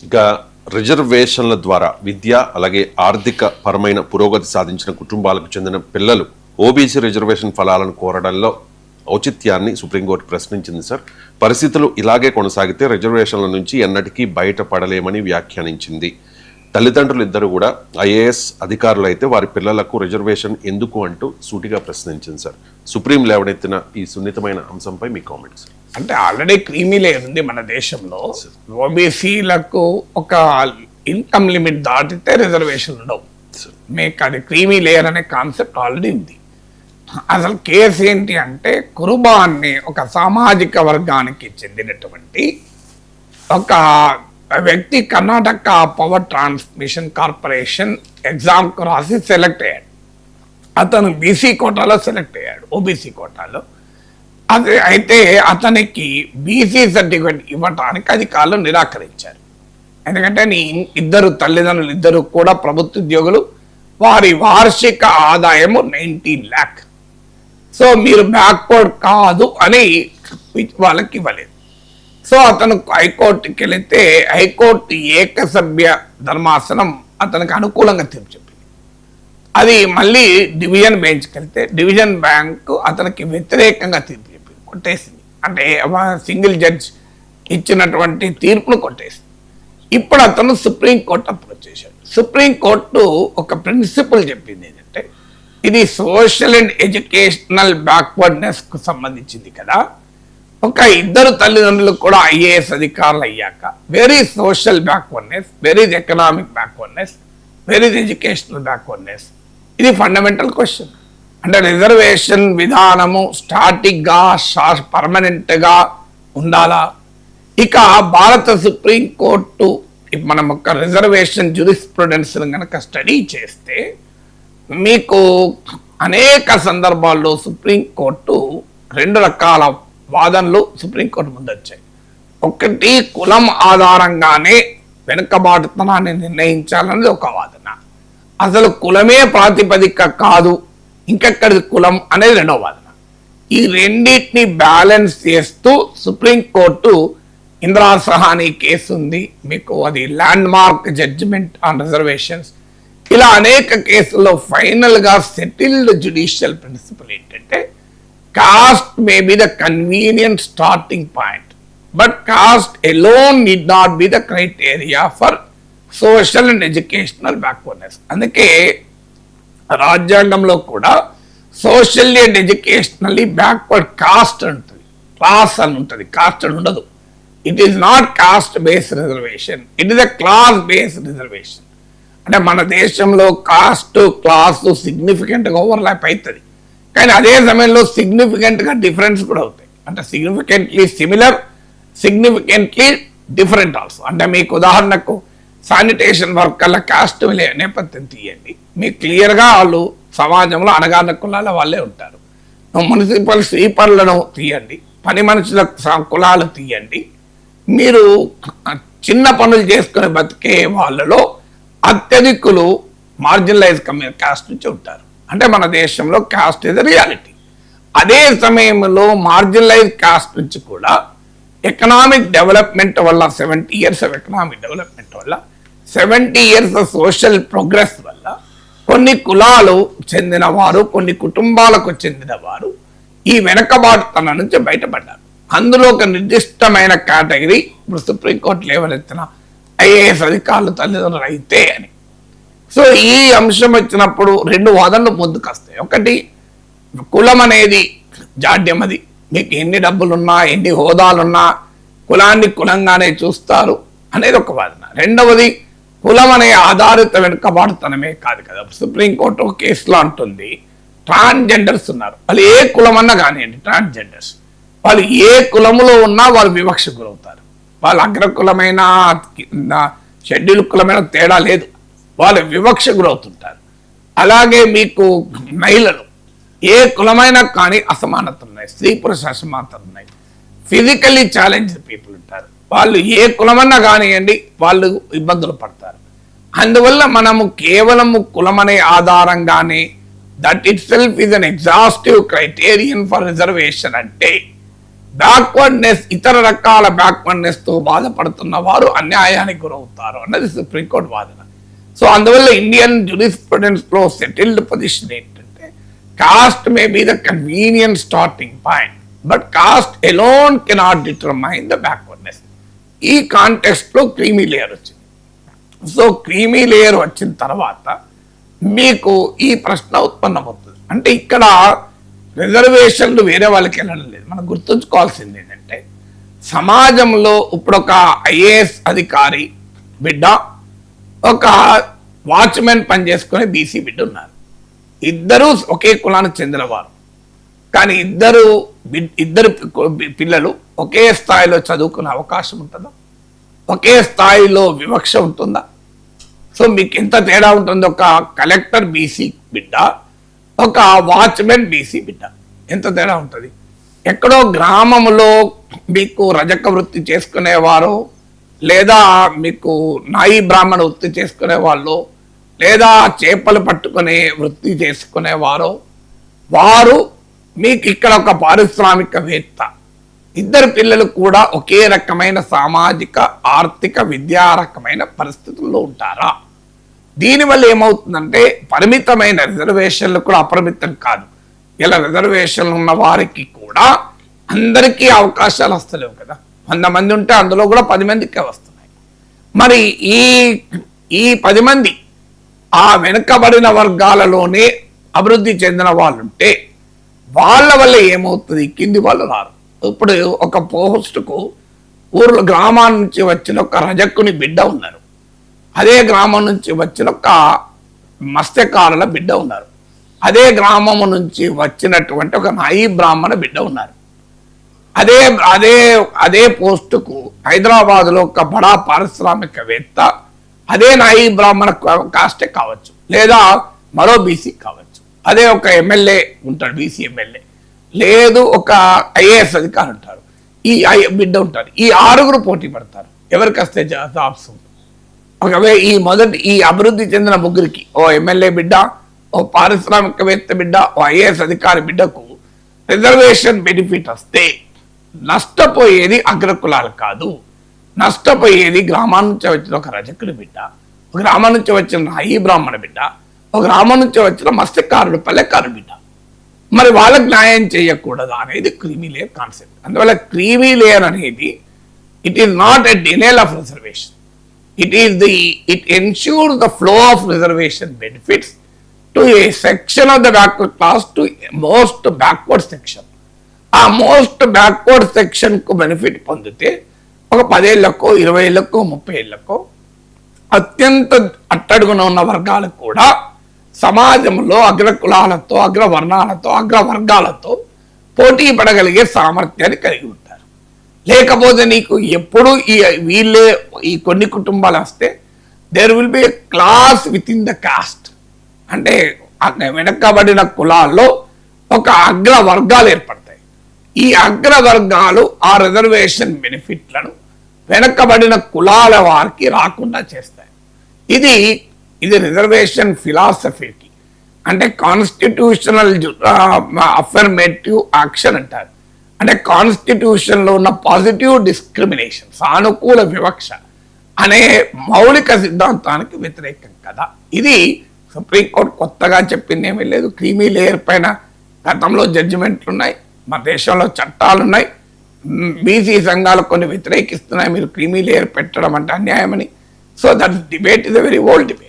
ఇక రిజర్వేషన్ల ద్వారా విద్య అలాగే ఆర్థిక పరమైన పురోగతి సాధించిన కుటుంబాలకు చెందిన పిల్లలు ఓబీసీ రిజర్వేషన్ ఫలాలను కోరడంలో ఔచిత్యాన్ని సుప్రీంకోర్టు ప్రశ్నించింది సార్. పరిస్థితులు ఇలాగే కొనసాగితే రిజర్వేషన్ల నుంచి ఎన్నటికీ బయటపడలేమని వ్యాఖ్యానించింది. తల్లిదండ్రులు ఇద్దరు కూడా ఐఏఎస్ అధికారులు అయితే వారి పిల్లలకు రిజర్వేషన్ ఎందుకు అంటూ సూటిగా ప్రశ్నించింది సార్. సుప్రీం లేవనెత్తిన ఈ సున్నితమైన అంశంపై మీ కామెంట్స్. అంటే ఆల్రెడీ క్రీమీ లేయర్ ఉంది మన దేశంలో. ఓబీసీలకు ఒక ఇన్కమ్ లిమిట్ దాటితే రిజర్వేషన్ ఉండవు. మీకు అది క్రీమీ లేయర్ అనే కాన్సెప్ట్ ఆల్రెడీ ఉంది. అసలు కేసు ఏంటి అంటే కుర్బాన్ని ఒక సామాజిక వర్గానికి చెందినటువంటి ఒక వ్యక్తి కర్ణాటక పవర్ ట్రాన్స్మిషన్ కార్పొరేషన్ ఎగ్జామ్కు రాసి సెలెక్ట్ అయ్యాడు. అతను బీసీ కోటాలో సెలెక్ట్ అయ్యాడు, ఓబీసీ కోటాలో. అది అయితే అతనికి బీసీ సర్టిఫికేట్ ఇవ్వటానికి అధికారులు నిరాకరించారు. ఎందుకంటే ఇద్దరు తల్లిదండ్రులు ఇద్దరు కూడా ప్రభుత్వ ఉద్యోగులు, వారి వార్షిక ఆదాయము 19 lakh. సో మీరు బ్యాక్వర్డ్ కాదు అని వాళ్ళకి ఇవ్వలేదు. సో అతను హైకోర్టుకి వెళితే హైకోర్టు ఏకసభ్య ధర్మాసనం అతనికి అనుకూలంగా తీర్పు చెప్పింది. అది మళ్ళీ డివిజన్ బెంచ్కి వెళ్తే డివిజన్ బ్యాంకు అతనికి వ్యతిరేకంగా తీర్పు చెప్పింది, కొట్టేసింది. అంటే సింగిల్ జడ్జ్ ఇచ్చినటువంటి తీర్పును కొట్టేసింది. ఇప్పుడు అతను సుప్రీంకోర్టు అప్రోచ్ చేశాడు. సుప్రీంకోర్టు ఒక ప్రిన్సిపల్ చెప్పింది ఏంటంటే, ఇది సోషల్ అండ్ ఎడ్యుకేషనల్ బ్యాక్వర్డ్నెస్కు సంబంధించింది కదా. ఒక ఇద్దరు తల్లిదండ్రులకు కూడా ఐఏఎస్ అధికారులు అయ్యాక where is social backwardness, where is economic backwardness, where is educational backwardness? ఇది ఫండమెంటల్ క్వశ్చన్. అంటే రిజర్వేషన్ విధానము స్టాటిక్గా పర్మనెంట్గా ఉండాలా? ఇక భారత సుప్రీంకోర్టు మనం ఒక రిజర్వేషన్ జ్యూరిస్ప్రుడెన్స్ కనుక స్టడీ చేస్తే మీకు అనేక సందర్భాల్లో సుప్రీంకోర్టు 2 రకాల వాదనలు సుప్రీంకోర్టు ముందు వచ్చాయి. ఒకటి, కులం ఆధారంగానే వెనుకబాటుతనాన్ని నిర్ణయించాలన్నది ఒక వాదన. అసలు కులమే ప్రాతిపదిక కాదు, ఇంకెక్కడి కులం అనేది రెండవ వాదన. ఈ రెండింటిని బ్యాలెన్స్ చేస్తూ సుప్రీంకోర్టు ఇందిరా సహానీ కేసు ఉంది మీకు, అది landmark judgement on reservations. ఇలా అనేక కేసుల్లో ఫైనల్గా సెటిల్డ్ జ్యుడిషియల్ ప్రిన్సిపల్ ఏంటంటే, caste may be the convenient starting point, but caste alone need not be the criteria for social and educational backwardness. అందుకే రాజ్యాంగంలో కూడా socially and educationally backward cost ఉంటుంది, class అని ఉంటుంది, కాస్ట్ అని ఉండదు. It is not cost based reservation, it is a class based reservation. అంటే మన దేశంలో కాస్ట్ క్లాస్ సిగ్నిఫికెంట్గా ఓవర్లాప్ అవుతుంది, కానీ అదే సమయంలో సిగ్నిఫికెంట్గా డిఫరెన్స్ కూడా అవుతాయి. అంటే significantly similar, significantly different also. అంటే మీకు ఉదాహరణకు శానిటేషన్ వర్కర్ల కాస్ట్ నేపథ్యం తీయండి, మీకు క్లియర్గా వాళ్ళు సమాజంలో అణగారిన కులాల వాళ్ళే ఉంటారు. మున్సిపల్ స్వీపర్లను తీయండి, పని మనుషుల కులాలు తీయండి, మీరు చిన్న పనులు చేసుకుని బతికే వాళ్ళలో అత్యధికులు మార్జినలైజ్ కాస్ట్ నుంచి ఉంటారు. అంటే మన దేశంలో కాస్ట్ ఇస్ రియాలిటీ. అదే సమయంలో మార్జినలైజ్ కాస్ట్ నుంచి కూడా ఎకనామిక్ డెవలప్మెంట్ వల్ల 70 years ఆఫ్ ఎకనామిక్ డెవలప్మెంట్ వల్ల 70 years ఆఫ్ సోషల్ ప్రోగ్రెస్ వల్ల కొన్ని కులాలు చెందిన వారు, కొన్ని కుటుంబాలకు చెందిన వారు ఈ వెనకబాటుతనం నుంచి బయటపడ్డారు. అందులో ఒక నిర్దిష్టమైన కేటగిరీ ఇప్పుడు సుప్రీంకోర్టు లేవనెత్తిన ఐఏఎస్ అధికారులు తల్లిదండ్రులు అయితే అని. సో ఈ అంశం వచ్చినప్పుడు 2 వాదనలు ముందుకు వస్తాయి. ఒకటి, కులం అనేది జాడ్యం, అది మీకు ఎన్ని డబ్బులున్నా ఎన్ని హోదాలున్నా కులాన్ని కులంగానే చూస్తారు అనేది ఒక వాదన. రెండవది, కులం అనే ఆధారిత వెనుకబాటుతనమే కాదు కదా. సుప్రీంకోర్టు ఒక కేసులో అంటుంది, ట్రాన్స్జెండర్స్ ఉన్నారు, వాళ్ళు ఏ కులం అన్నా కానివ్వండి, ట్రాన్స్జెండర్స్ వాళ్ళు ఏ కులములో ఉన్నా వాళ్ళు వివక్ష గురవుతారు. వాళ్ళు అగ్రకులమైన షెడ్యూల్ కులమైన తేడా లేదు, వాళ్ళు వివక్ష గురవుతుంటారు. అలాగే మీకు మహిళలు ఏ కులమైనా కానీ అసమానతలు ఉన్నాయి, స్త్రీ పురుష అసమానతలు ఉన్నాయి. ఫిజికల్లీ ఛాలెంజ్డ్ పీపుల్ ఉంటారు, వాళ్ళు ఏ కులమన్నా కానివ్వండి వాళ్ళు ఇబ్బందులు పడతారు. అందువల్ల మనము కేవలము కులం అనే ఆధారంగానే that it self is an exhaustive criterion for reservation అంటే బ్యాక్వర్డ్నెస్, ఇతర రకాల బ్యాక్వర్డ్నెస్ తో బాధపడుతున్న వారు అన్యాయానికి గురవుతారు అన్నది సుప్రీంకోర్టు వాదన. సో అందువల్ల ఇండియన్ జురిస్ప్రుడెన్స్ లో సెటిల్డ్ పొజిషన్ ఏంటంటే cost may be the convenient starting point, but cost alone cannot determine the backwardness. ఈ కాంటెక్స్ట్ లో క్రీమీ లేయర్ వచ్చింది. సో క్రీమీ లేయర్ వచ్చిన తర్వాత మీకు ఈ ప్రశ్న ఉత్పన్నమవుతుంది. అంటే ఇక్కడ రిజర్వేషన్లు వేరే వాళ్ళకి వెళ్ళడం లేదు. మనం గుర్తుంచుకోవాల్సింది ఏంటంటే సమాజంలో ఇప్పుడు ఒక ఐఏఎస్ అధికారి బిడ్డ, ఒక వాచ్మెన్ పనిచేసుకునే బీసీ బిడ్డ ఉన్నారు. ఇద్దరు ఒకే కులానికి చెందినవారు, కానీ ఇద్దరు పిల్లలు ఒకే స్థాయిలో చదువుకునే అవకాశం ఉంటుందా? ఒకే స్థాయిలో వివక్ష ఉంటుందా? సో మీకు ఎంత తేడా ఉంటుంది? ఒక కలెక్టర్ బీసీ బిడ్డ, ఒక వాచ్మెన్ బీసీ బిడ్డ, ఎంత తేడా ఉంటుంది? ఎక్కడో గ్రామంలో మీకు రజక వృత్తి చేసుకునేవారు, లేదా మీకు నాయి బ్రాహ్మణ వృత్తి చేసుకునే వాళ్ళు, లేదా చేపలు పట్టుకునే వృత్తి చేసుకునేవారు, వారు మీకు ఇక్కడ ఒక పారిశ్రామికవేత్త, ఇద్దరు పిల్లలు కూడా ఒకే రకమైన సామాజిక, ఆర్థిక, విద్యా రకమైన పరిస్థితుల్లో ఉంటారా? దీనివల్ల ఏమవుతుందంటే పరిమితమైన రిజర్వేషన్లు కూడా అపరిమితం కాదు. ఇలా రిజర్వేషన్లు ఉన్న వారికి కూడా అందరికీ అవకాశాలు వస్తలేవు కదా. 100 మంది ఉంటే అందులో కూడా 10 మందికే వస్తున్నాయి. మరి ఈ 10 మంది ఆ వెనుకబడిన వర్గాలలోనే అభివృద్ధి చెందిన వాళ్ళు ఉంటే వాళ్ళ వల్ల ఏమవుతుంది? కింది వాళ్ళు రారు. ఇప్పుడు ఒక పోస్టుకు ఊర్లో గ్రామాల నుంచి వచ్చిన ఒక రజక్కుని బిడ్డ ఉన్నారు, అదే గ్రామం నుంచి వచ్చిన ఒక మత్స్యకారుల బిడ్డ ఉన్నారు, అదే గ్రామం నుంచి వచ్చినటువంటి ఒక నాయి బ్రాహ్మణ బిడ్డ ఉన్నారు. అదే అదే అదే పోస్టుకు హైదరాబాద్లో ఒక బడా పారిశ్రామికవేత్త, అదే నాయి బ్రాహ్మణ కాస్టే కావచ్చు, లేదా మరో బీసీ కావచ్చు, అదే ఒక ఎమ్మెల్యే ఉంటాడు, బీసీ ఎమ్మెల్యే, లేదు ఒక ఐఏఎస్ అధికారి ఉంటారు, ఈ బిడ్డ ఉంటారు. ఈ 6 పోటీ పడతారు. ఎవరికి వస్తే జాబ్స్? ఒకవేళ ఈ అభివృద్ధి చెందిన ముగ్గురికి, ఓ ఎమ్మెల్యే బిడ్డ, ఓ పారిశ్రామికవేత్త బిడ్డ, ఓ ఐఏఎస్ అధికారి బిడ్డకు రిజర్వేషన్ బెనిఫిట్ వస్తే నష్టపోయేది అగ్రకులాలు కాదు, నష్టపోయేది గ్రామాల నుంచి వచ్చిన ఒక రజకుడి బిడ్డ, ఒక గ్రామం నుంచి వచ్చిన నాయి బ్రాహ్మణ బిడ్డ, ఒక గ్రామం నుంచి వచ్చిన మత్స్యకారుడు, పల్లెకారు బిడ్డ. మరి వాళ్ళకి న్యాయం చేయకూడదా అనేది క్రీమీ లేయర్ కాన్సెప్ట్. అందువల్ల క్రీమీ లేయర్ అనేది it is not a denial of reservation. It ensures the flow of reservation benefits to a section of the backward class to most backward section. ఆ మోస్ట్ బ్యాక్వర్డ్ సెక్షన్ కు benefit పొందితే ఒక 10 ఏళ్లకో 20 ఏళ్లకో 30 ఏళ్లకో అత్యంత అట్టడుగున ఉన్న వర్గాలకు కూడా సమాజంలో అగ్రకులాలతో, అగ్రవర్ణాలతో, అగ్రవర్గాలతో పోటీ పడగలిగే సామర్థ్యాన్ని కలిగి ఉంటారు. లేకపోతే నీకు ఎప్పుడు ఈ కొన్ని కుటుంబాలు వస్తే there will be a class within the caste. అంటే వెనకబడిన కులాల్లో ఒక అగ్ర వర్గాలు ఏర్పడతాయి. ఈ అగ్ర వర్గాలు ఆ రిజర్వేషన్ బెనిఫిట్లను వెనకబడిన కులాల వారికి రాకుండా చేస్తాయి. ఇది రిజర్వేషన్ ఫిలాసఫీకి, అంటే కాన్స్టిట్యూషనల్ అఫర్మేటివ్ యాక్షన్ అంటారు. అంటే కాన్స్టిట్యూషన్ లో ఉన్న పాజిటివ్ డిస్క్రిమినేషన్, సానుకూల వివక్ష అనే మౌలిక సిద్ధాంతానికి వ్యతిరేకం కదా. ఇది సుప్రీంకోర్టు కొత్తగా చెప్పింది ఏమీ లేదు. క్రీమీ లేయర్ పైన గతంలో జడ్జిమెంట్లు ఉన్నాయి, మన దేశంలో చట్టాలు ఉన్నాయి. బీసీ సంఘాలు కొన్ని వ్యతిరేకిస్తున్నాయి, మీరు క్రీమీ లేయర్ పెట్టడం అంటే అన్యాయమని. So that debate is a very old debate.